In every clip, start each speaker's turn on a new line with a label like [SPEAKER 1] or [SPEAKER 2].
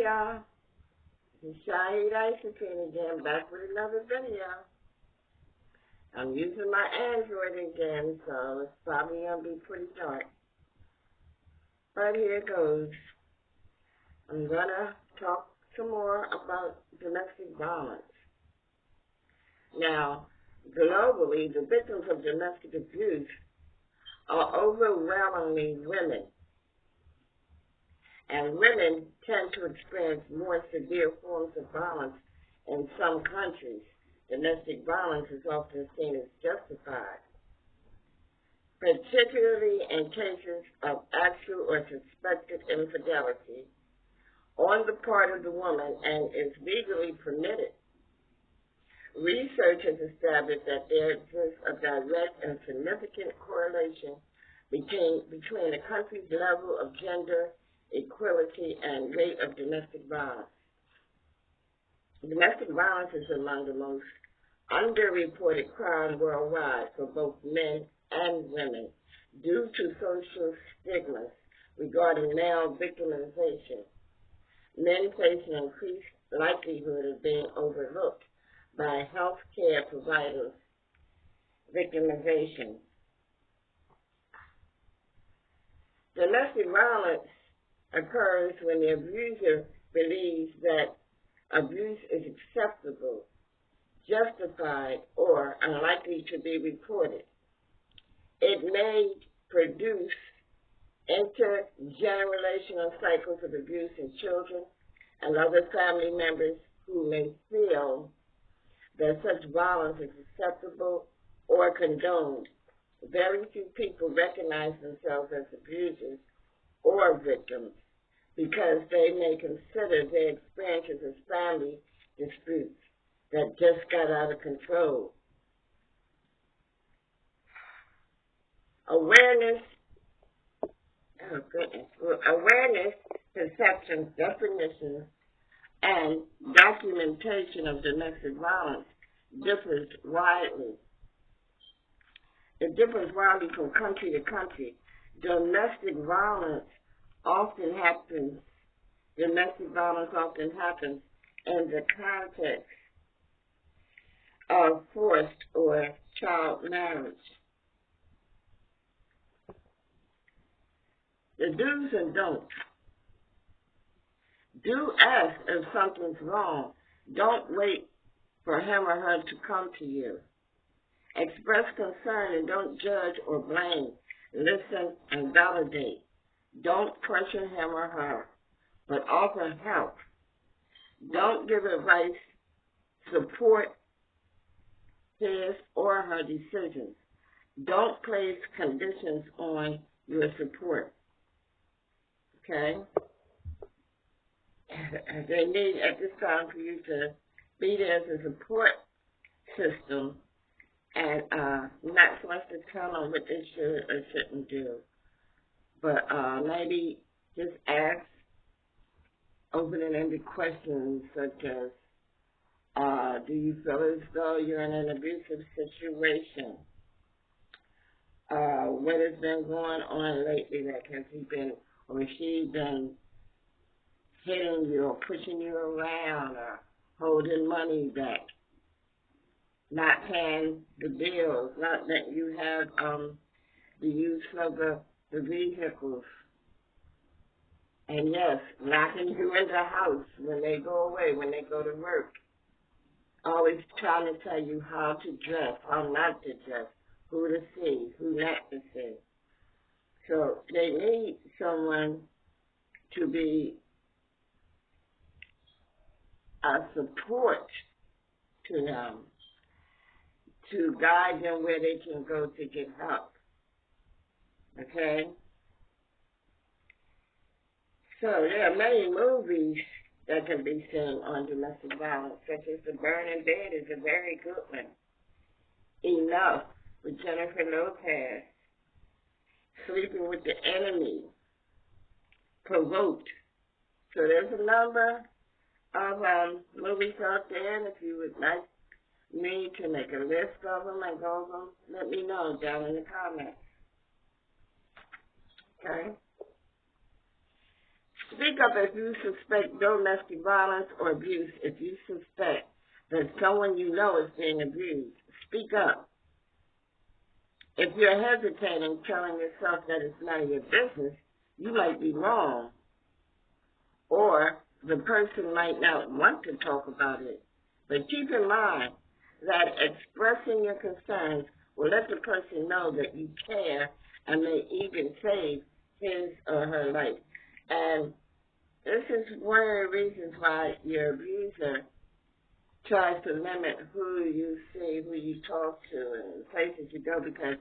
[SPEAKER 1] y'all. It's Shahid Isotin again, back with another video. I'm using my Android again, so it's probably going to be pretty dark. But here it goes. I'm going to talk some more about domestic violence. Now, globally, the victims of domestic abuse are overwhelmingly women. And women tend to experience more severe forms of violence in some countries. Domestic violence is often seen as justified, particularly in cases of actual or suspected infidelity on the part of the woman and is legally permitted. Research has established that there exists a direct and significant correlation between a country's level of gender equality and rate of domestic violence. Domestic violence is among the most underreported crime worldwide for both men and women due to social stigmas regarding male victimization. Men face an increased likelihood of being overlooked by health care providers' victimization. Domestic violence occurs when the abuser believes that abuse is acceptable, justified, or unlikely to be reported. It may produce intergenerational cycles of abuse in children and other family members who may feel that such violence is acceptable or condoned. Very few people recognize themselves as abusers or victims because they may consider their experiences as family disputes that just got out of control. Awareness, perception, definition, and documentation of domestic violence differs widely. It differs widely from country to country. Domestic violence often happens in the context of forced or child marriage. The do's and don'ts. Do ask if something's wrong. Don't wait for him or her to come to you. Express concern and don't judge or blame. Listen and validate. Don't pressure him or her, but offer help. Don't give advice. Support his or her decisions. Don't place conditions on your support. Okay? They need at this time for you to be there as a support system and not so much to tell them what they should or shouldn't do. But maybe just ask open-ended questions such as, do you feel as though you're in an abusive situation? What has been going on lately? Like, has he been or she been hitting you or pushing you around or holding money back, not paying the bills, not letting you have the use of the vehicles, and yes, locking you in the house when they go away, when they go to work, always trying to tell you how to dress, how not to dress, who to see, who not to see. So they need someone to be a support to them, to guide them where they can go to get help. Okay? So there are many movies that can be seen on domestic violence, such as The Burning Bed is a very good one. Enough with Jennifer Lopez. Sleeping with the Enemy. Provoked. So there's a number of movies out there, and if you would like me to make a list of them and go over them, let me know down in the comments. Okay? Speaking Speak up if you suspect domestic violence or abuse. If you suspect that someone you know is being abused, speak up. If you're hesitating, telling yourself that it's none of your business, you might be wrong. Or the person might not want to talk about it. But keep in mind that expressing your concerns will let the person know that you care and may even save his or her life. And this is one of the reasons why your abuser tries to limit who you see, who you talk to, and places you go, because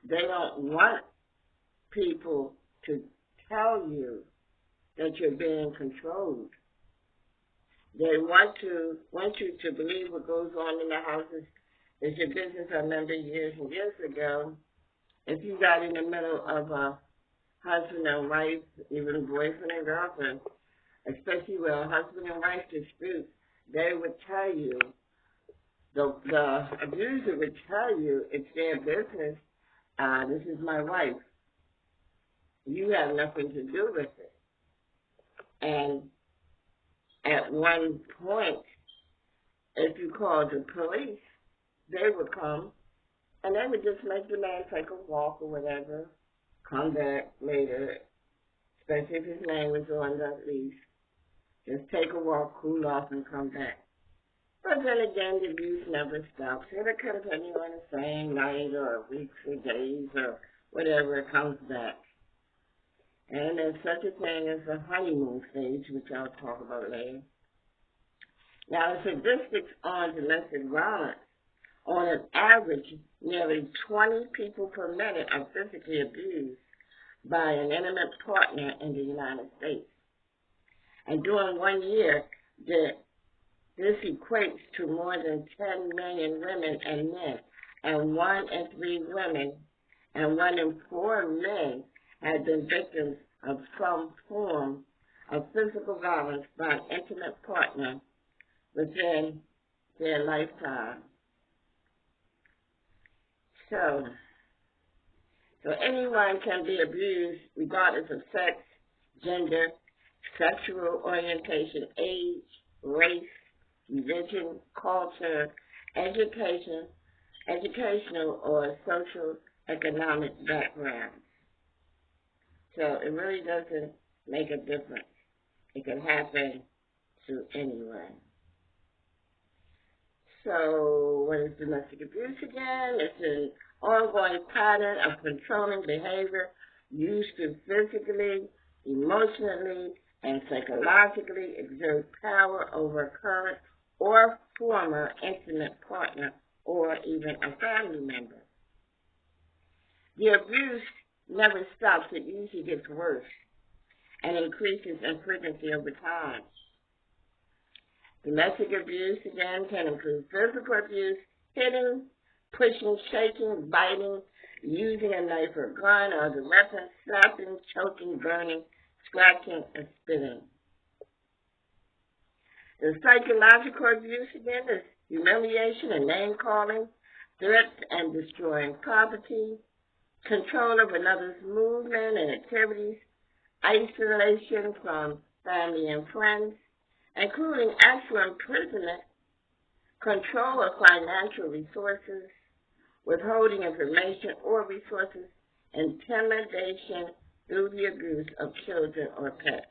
[SPEAKER 1] they don't want people to tell you that you're being controlled. They want you to believe what goes on in the houses is your business. I remember years and years ago, if you got in the middle of a husband and wife, even boyfriend and girlfriend, especially with a husband and wife dispute, they would tell you, the abuser would tell you, it's their business. This is my wife. You have nothing to do with it. And at one point, if you called the police, they would come, and they would just make the man take a walk or whatever, come back later, especially if his name was on the lease. Just take a walk, cool off, and come back. But then again, the abuse never stops. It'll continue on the same night or weeks or days or whatever, it comes back. And there's such a thing as the honeymoon stage, which I'll talk about later. Now, the statistics on domestic violence, on an average, nearly 20 people per minute are physically abused by an intimate partner in the United States. And during 1 year, this equates to more than 10 million women and men, and 1 in 3 women and 1 in 4 men have been victims of some form of physical violence by an intimate partner within their lifetime. So anyone can be abused regardless of sex, gender, sexual orientation, age, race, religion, culture, educational or social economic background. So it really doesn't make a difference. It can happen to anyone. So what is domestic abuse again? It's an ongoing pattern of controlling behavior used to physically, emotionally, and psychologically exert power over a current or former intimate partner or even a family member. The abuse never stops. It usually gets worse and increases in frequency over time. Domestic abuse, again, can include physical abuse, hitting, pushing, shaking, biting, using a knife or gun or other weapon, slapping, choking, burning, scratching, and spitting. The psychological abuse, again, is humiliation and name-calling, threats and destroying property, control of another's movement and activities, isolation from family and friends, including actual imprisonment, control of financial resources, withholding information or resources, intimidation through the abuse of children or pets.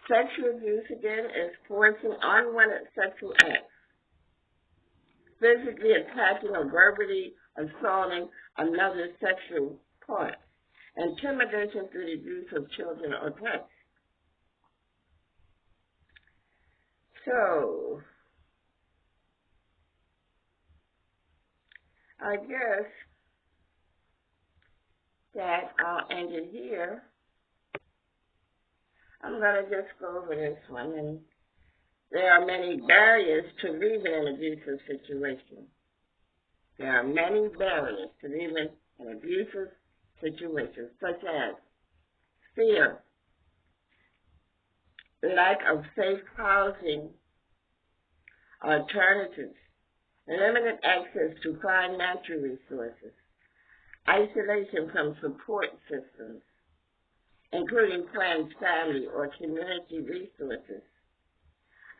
[SPEAKER 1] Sexual abuse, again, is forcing unwanted sexual acts, physically attacking or verbally assaulting another's sexual part, intimidation through the abuse of children or pets. So, I guess that I'll end it here. I'm going to just go over this one. And there are many barriers to leaving an abusive situation. There are many barriers to leaving an abusive situation, such as fear, lack of safe housing alternatives, limited access to financial resources, isolation from support systems, including friends, family, or community resources.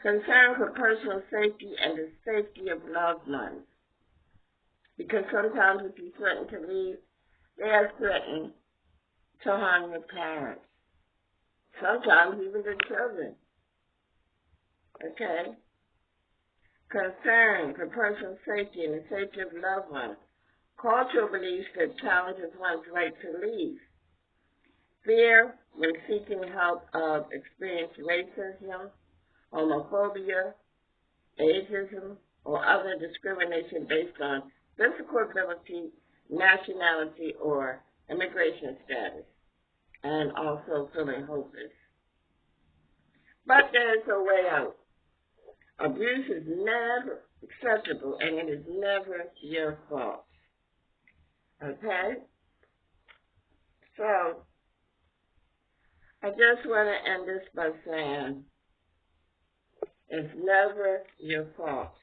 [SPEAKER 1] Concern for personal safety and the safety of loved ones. Because sometimes if you threaten to leave, they are threatening to harm your parents. Sometimes even the children. Okay? Concern for personal safety and the safety of loved ones. Cultural beliefs that challenges one's right to leave. Fear when seeking help of experienced racism, homophobia, ageism, or other discrimination based on physical ability, nationality, or immigration status, and also feeling hopeless. But there is a way out. Abuse is never acceptable, and it is never your fault. Okay? So, I just want to end this by saying, it's never your fault.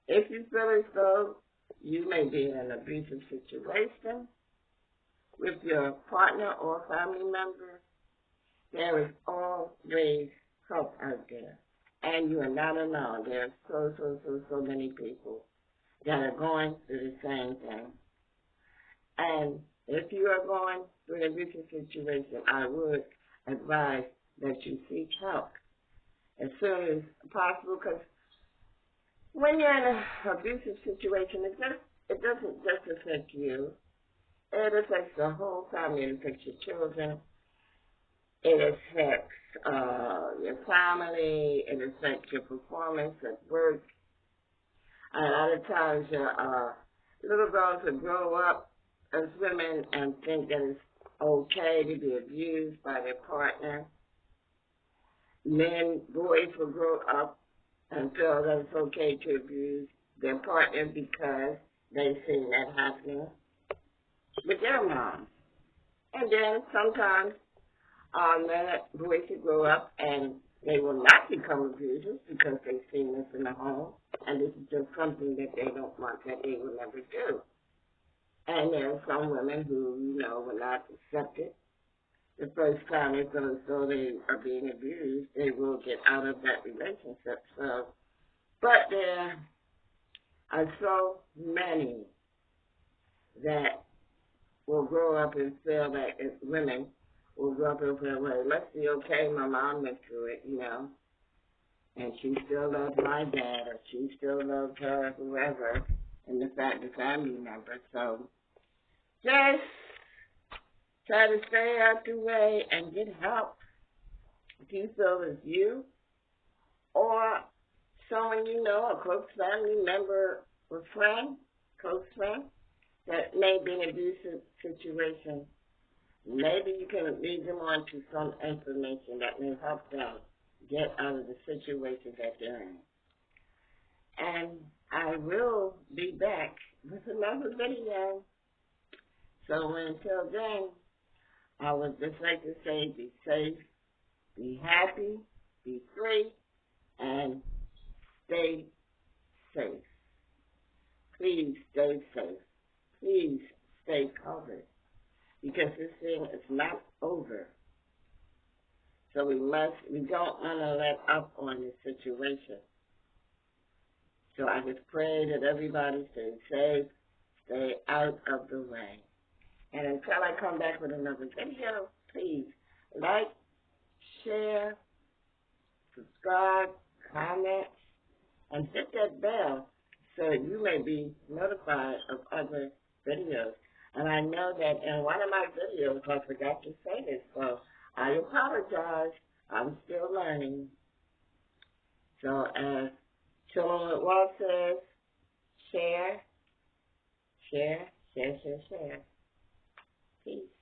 [SPEAKER 1] If you feel as though you may be in an abusive situation with your partner or family member, there is always help out there. And you are not alone. There are so many people that are going through the same thing. And if you are going through an abusive situation, I would advise that you seek help as soon as possible, because when you're in an abusive situation, it doesn't just affect you. It affects the whole family. It affects your children. It affects your family. It affects your performance at work. A lot of times, little girls will grow up as women and think that it's okay to be abused by their partner. Boys will grow up and feel that it's okay to abuse their partner because they've seen that happening with their moms. And then sometimes boys will grow up and they will not become abusers because they've seen this in the home, and this is just something that they don't want, that they will never do. And there are some women who, will not accept it. The first time they feel as though they are being abused, they will get out of that relationship. But there are so many that will grow up and feel that women will grow up and feel, well, it must be okay, my mom went through it, and she still loves my dad, or she still loves her, whoever, and the family member. So just try to stay out the way and get help. If you feel it's you or someone you know, a close family member or friend, close friend, that may be in an abusive situation, maybe you can lead them on to some information that may help them get out of the situation that they're in. And I will be back with another video. So until then, I would just like to say be safe, be happy, be free, and stay safe. Please stay safe. Please stay covered, because this thing is not over. So we don't want to let up on this situation. So I just pray that everybody stays safe, stay out of the way. And until I come back with another video, please like, share, subscribe, comment, and hit that bell so you may be notified of other videos. And I know that in one of my videos I forgot to say this, so I apologize. I'm still learning. So as Chillin' with Walt says, share. Peace.